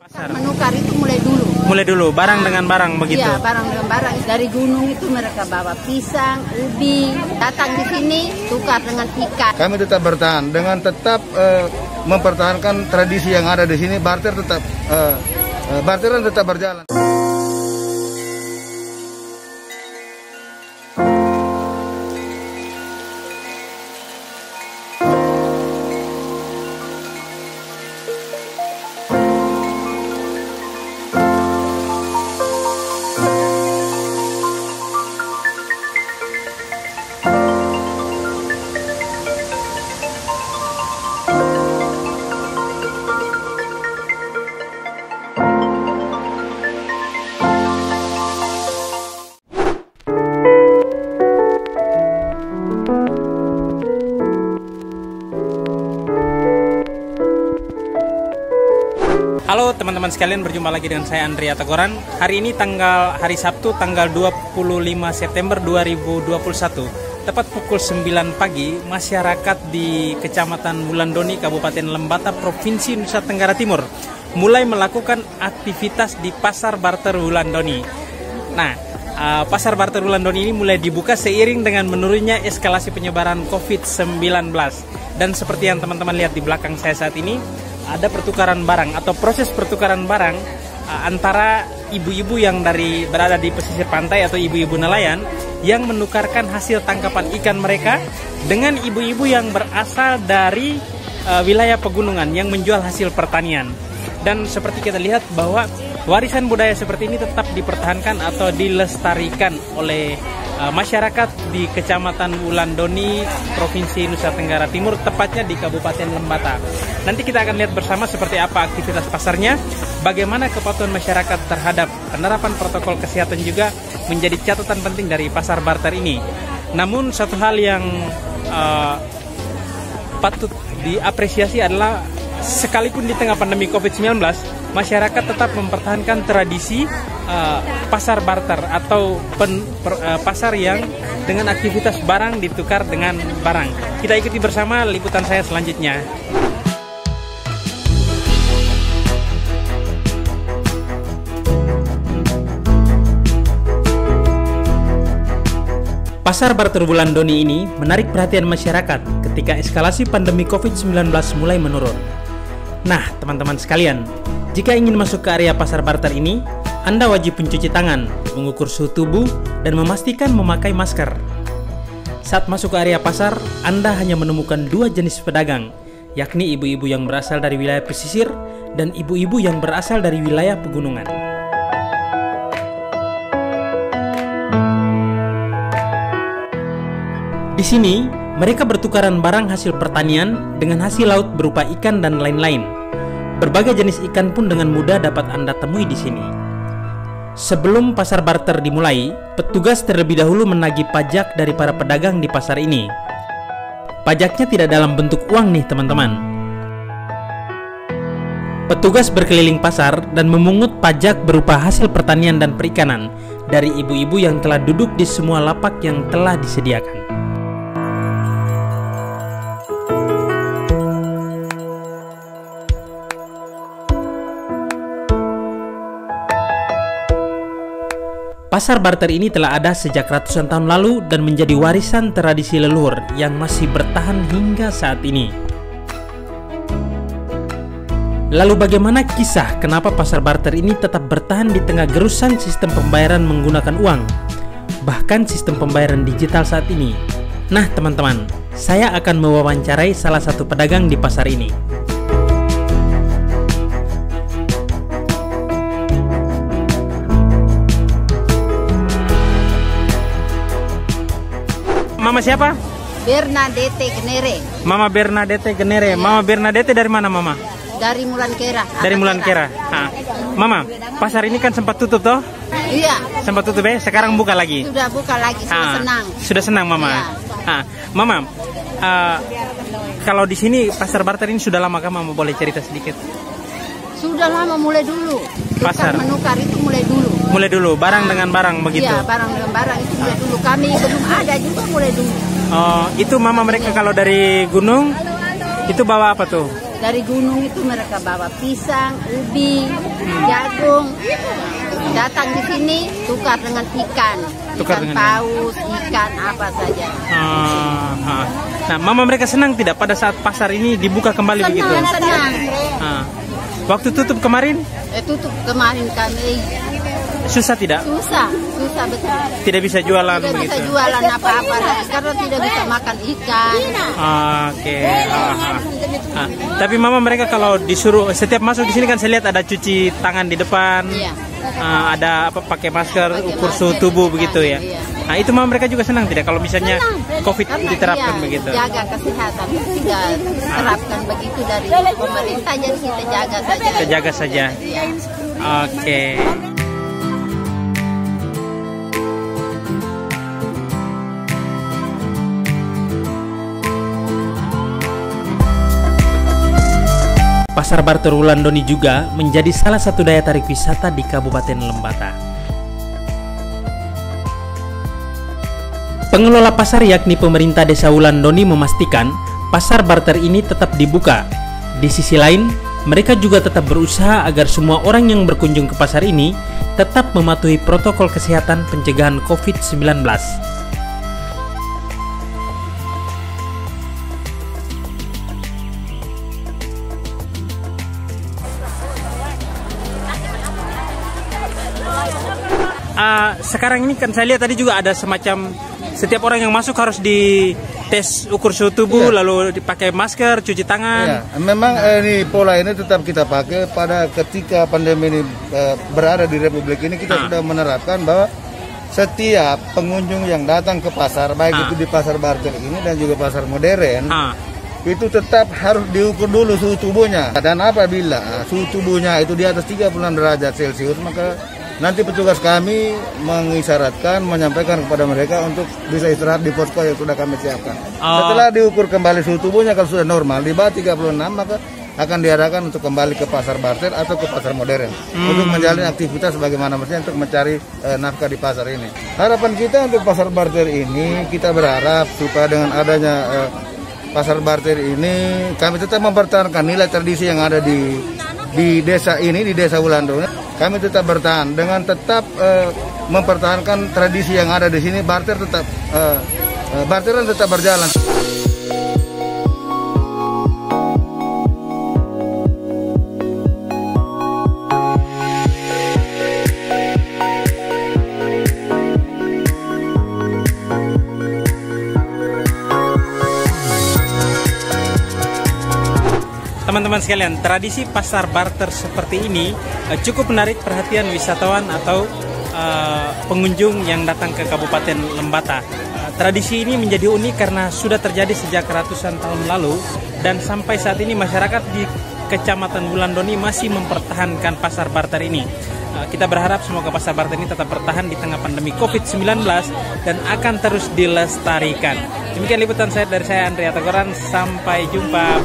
Pasar menukar itu mulai dulu. Mulai dulu, barang dengan barang begitu? Iya, barang dengan barang. Dari gunung itu mereka bawa pisang, ubi. Datang di sini, tukar dengan ikan. Kami tetap bertahan, dengan tetap mempertahankan tradisi yang ada di sini. Barteran tetap berjalan. Halo teman-teman sekalian, berjumpa lagi dengan saya Andrea Tagoran. Hari ini hari Sabtu tanggal 25 September 2021. Tepat pukul 9 pagi, masyarakat di Kecamatan Wulandoni, Kabupaten Lembata, Provinsi Nusa Tenggara Timur mulai melakukan aktivitas di Pasar Barter Wulandoni. Nah, Pasar Barter Wulandoni ini mulai dibuka seiring dengan menurunnya eskalasi penyebaran COVID-19. Dan seperti yang teman-teman lihat di belakang saya saat ini, ada pertukaran barang atau proses pertukaran barang antara ibu-ibu yang berada di pesisir pantai atau ibu-ibu nelayan yang menukarkan hasil tangkapan ikan mereka dengan ibu-ibu yang berasal dari wilayah pegunungan yang menjual hasil pertanian. Dan seperti kita lihat bahwa warisan budaya seperti ini tetap dipertahankan atau dilestarikan oleh masyarakat di Kecamatan Wulandoni, Provinsi Nusa Tenggara Timur, tepatnya di Kabupaten Lembata. Nanti kita akan lihat bersama seperti apa aktivitas pasarnya, bagaimana kepatuhan masyarakat terhadap penerapan protokol kesehatan juga menjadi catatan penting dari pasar barter ini. Namun satu hal yang patut diapresiasi adalah sekalipun di tengah pandemi COVID-19, masyarakat tetap mempertahankan tradisi pasar barter atau pasar yang dengan aktivitas barang ditukar dengan barang. Kita ikuti bersama liputan saya selanjutnya. Pasar Barter Wulandoni ini menarik perhatian masyarakat ketika eskalasi pandemi COVID-19 mulai menurun. Nah, teman-teman sekalian, jika ingin masuk ke area pasar barter ini, Anda wajib mencuci tangan, mengukur suhu tubuh, dan memastikan memakai masker. Saat masuk ke area pasar, Anda hanya menemukan dua jenis pedagang, yakni ibu-ibu yang berasal dari wilayah pesisir dan ibu-ibu yang berasal dari wilayah pegunungan. Di sini, mereka bertukaran barang hasil pertanian dengan hasil laut berupa ikan dan lain-lain. Berbagai jenis ikan pun dengan mudah dapat Anda temui di sini. Sebelum pasar barter dimulai, petugas terlebih dahulu menagih pajak dari para pedagang di pasar ini. Pajaknya tidak dalam bentuk uang nih teman-teman. Petugas berkeliling pasar dan memungut pajak berupa hasil pertanian dan perikanan dari ibu-ibu yang telah duduk di semua lapak yang telah disediakan. Pasar barter ini telah ada sejak ratusan tahun lalu dan menjadi warisan tradisi leluhur yang masih bertahan hingga saat ini. Lalu bagaimana kisah kenapa pasar barter ini tetap bertahan di tengah gerusan sistem pembayaran menggunakan uang, bahkan sistem pembayaran digital saat ini? Nah teman-teman, saya akan mewawancarai salah satu pedagang di pasar ini. Mama siapa? Bernadette Genere. Mama Bernadette Genere. Ya. Mama Bernadette dari mana Mama? Dari Mulankera. Dari Mulankera. Mama, pasar ini kan sempat tutup toh? Iya. Sempat tutup ya? Sekarang buka lagi? Sudah buka lagi, sudah senang. Sudah senang Mama? Iya. Mama, kalau di sini pasar barter ini sudah lama kah Mama, boleh cerita sedikit? Sudah lama, mulai dulu. Pasar menukar itu mulai dulu. Mulai dulu, barang dengan barang begitu? Iya, barang dengan barang itu mulai dulu. Kami belum ada juga mulai dulu. Oh, itu Mama mereka kalau dari gunung, itu bawa apa tuh? Dari gunung itu mereka bawa pisang, ubi. jagung. Datang di sini tukar dengan ikan, paus, ikan apa saja. Nah, mama mereka senang tidak pada saat pasar ini dibuka kembali begitu? Senang. Waktu tutup kemarin? Tutup kemarin kami. Susah tidak? Susah betul. Tidak bisa jualan Tidak begitu? bisa jualan apa-apa karena tidak bisa makan ikan. Oke. Tapi mama mereka kalau disuruh setiap masuk di sini kan saya lihat ada cuci tangan di depan. Iya. Ada apa pakai masker, ukur suhu tubuh begitu ya. Iya. Nah, itu mama mereka juga senang tidak kalau misalnya COVID Karena diterapkan begitu? Jaga kesehatan, tidak terapkan begitu dari pemerintah, jadi kita jaga saja. Kita jaga saja. Iya. Oke. Pasar Barter Wulandoni juga menjadi salah satu daya tarik wisata di Kabupaten Lembata. Pengelola pasar yakni pemerintah Desa Wulandoni memastikan pasar barter ini tetap dibuka. Di sisi lain, mereka juga tetap berusaha agar semua orang yang berkunjung ke pasar ini tetap mematuhi protokol kesehatan pencegahan COVID-19. Sekarang ini kan saya lihat tadi juga ada semacam setiap orang yang masuk harus dites ukur suhu tubuh, lalu dipakai masker, cuci tangan. Ya, memang ini pola ini tetap kita pakai pada ketika pandemi ini berada di Republik ini, kita sudah menerapkan bahwa setiap pengunjung yang datang ke pasar, baik itu di pasar barter ini dan juga pasar modern, itu tetap harus diukur dulu suhu tubuhnya. Dan apabila suhu tubuhnya itu di atas 36 derajat Celcius, maka nanti petugas kami mengisyaratkan, menyampaikan kepada mereka untuk bisa istirahat di posko yang sudah kami siapkan. Setelah diukur kembali suhu tubuhnya, kalau sudah normal di bawah 36, maka akan diarahkan untuk kembali ke pasar barter atau ke pasar modern untuk menjalani aktivitas bagaimana mestinya untuk mencari nafkah di pasar ini. Harapan kita untuk pasar barter ini, kita berharap supaya dengan adanya pasar barter ini, kami tetap mempertahankan nilai tradisi yang ada di desa ini, di Desa Wulandoni. Kami tetap bertahan dengan tetap mempertahankan tradisi yang ada di sini. Barteran tetap berjalan. Teman-teman sekalian, tradisi pasar barter seperti ini cukup menarik perhatian wisatawan atau pengunjung yang datang ke Kabupaten Lembata. Tradisi ini menjadi unik karena sudah terjadi sejak ratusan tahun lalu dan sampai saat ini masyarakat di Kecamatan Wulandoni masih mempertahankan pasar barter ini. Kita berharap semoga pasar barter ini tetap bertahan di tengah pandemi COVID-19 dan akan terus dilestarikan. Demikian liputan saya dari saya Andrea Tagoran. Sampai jumpa.